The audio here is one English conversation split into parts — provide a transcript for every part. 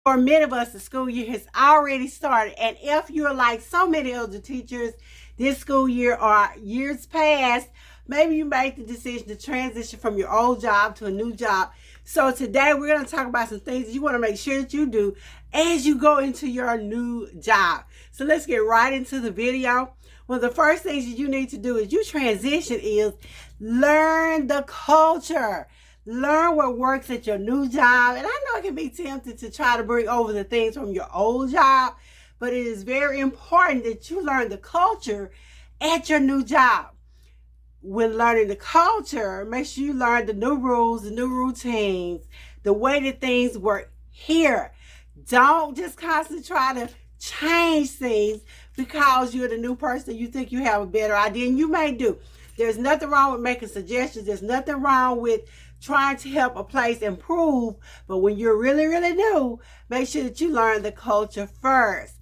For many of us, the school year has already started. And if you're like so many other teachers this school year or years past, maybe you made the decision to transition from your old job to a new job. So today we're going to talk about some things that you want to make sure that you do as you go into your new job. So let's get right into the video. One of the first things that you need to do as you transition is learn the culture. Learn what works at your new job. And I know it can be tempting to try to bring over the things from your old job, but it is very important that you learn the culture at your new job. When learning the culture, make sure you learn the new rules, the new routines, the way that things work here. Don't just constantly try to change things because you're the new person. You think you have a better idea, and you may do. There's nothing wrong with making suggestions. There's nothing wrong with trying to help a place improve. But when you're really, really new, make sure that you learn the culture first.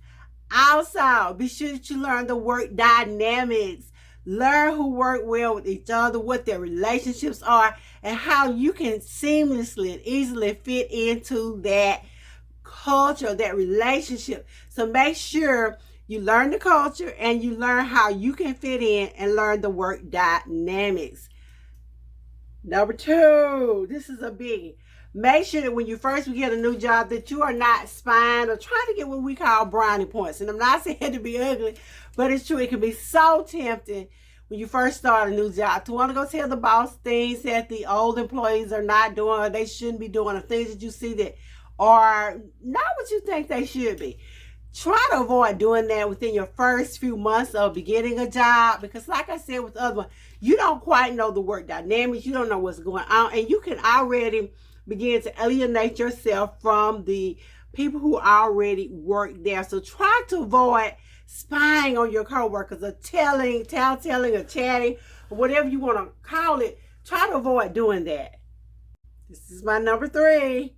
Also, be sure that you learn the work dynamics. Learn who work well with each other, what their relationships are, and how you can seamlessly and easily fit into that culture, that relationship. So make sure you learn the culture and you learn how you can fit in and learn the work dynamics. Number 2, this is a biggie. Make sure that when you first begin a new job that you are not spying or trying to get what we call brownie points. And I'm not saying to be ugly, but it's true. It can be so tempting when you first start a new job to want to go tell the boss things that the old employees are not doing or they shouldn't be doing, or things that you see that are not what you think they should be. Try to avoid doing that within your first few months of beginning a job, because like I said with other ones, you don't quite know the work dynamics. You don't know what's going on, and you can already begin to alienate yourself from the people who already work there. So try to avoid spying on your coworkers or telling or chatting, or whatever you want to call it. Try to avoid doing that. This is my number 3.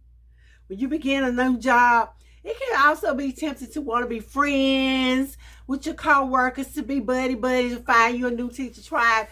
When you begin a new job, it can also be tempting to want to be friends with your coworkers, to be buddy-buddy, to find you a new teacher tribe.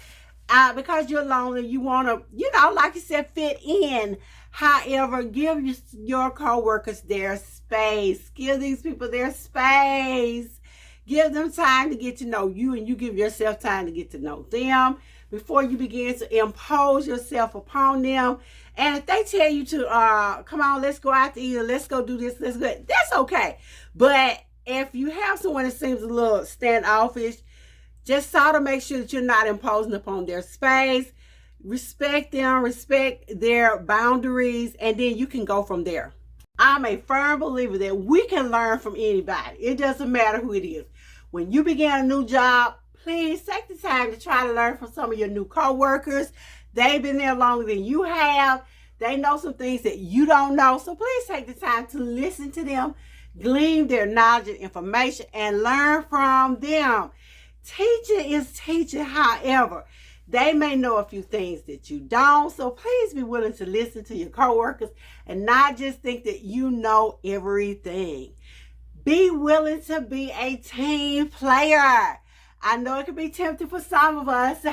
Because you're lonely, you want to, like you said, fit in. However, give your coworkers their space. Give these people their space. Give them time to get to know you, and you give yourself time to get to know them before you begin to impose yourself upon them. And if they tell you to, come on, let's go out to eat, or let's go do this, let's go, that's okay. But if you have someone that seems a little standoffish, just sort of make sure that you're not imposing upon their space. Respect them, respect their boundaries, and then you can go from there. I'm a firm believer that we can learn from anybody. It doesn't matter who it is. When you begin a new job, please take the time to try to learn from some of your new coworkers. They've been there longer than you have. They know some things that you don't know. So please take the time to listen to them, glean their knowledge and information, and learn from them. Teaching is teaching, however. They may know a few things that you don't, so please be willing to listen to your coworkers and not just think that you know everything. Be willing to be a team player. I know it can be tempting for some of us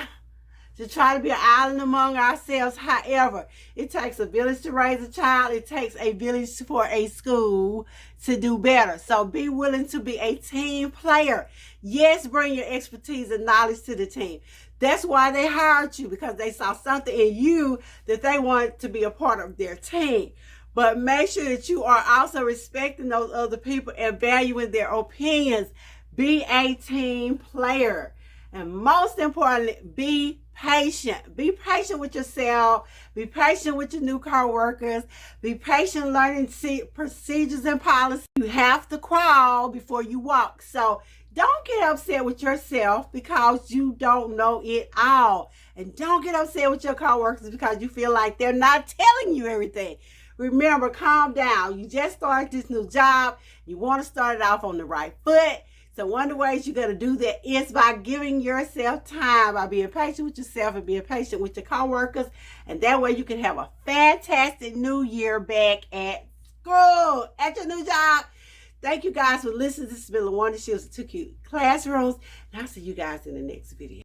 to try to be an island among ourselves. However, it takes a village to raise a child. It takes a village for a school to do better. So be willing to be a team player. Yes, bring your expertise and knowledge to the team. That's why they hired you, because they saw something in you that they wanted to be a part of their team. But make sure that you are also respecting those other people and valuing their opinions. Be a team player. And most importantly, be patient. Be patient with yourself. Be patient with your new coworkers. Be patient learning procedures and policies. You have to crawl before you walk. So don't get upset with yourself because you don't know it all. And don't get upset with your coworkers because you feel like they're not telling you everything. Remember, calm down. You just started this new job. You want to start it off on the right foot. So one of the ways you're going to do that is by giving yourself time, by being patient with yourself and being patient with your coworkers. And that way you can have a fantastic new year back at school, at your new job. Thank you guys for listening. This has been LaWanda Shields of 2 Cute Classrooms. And I'll see you guys in the next video.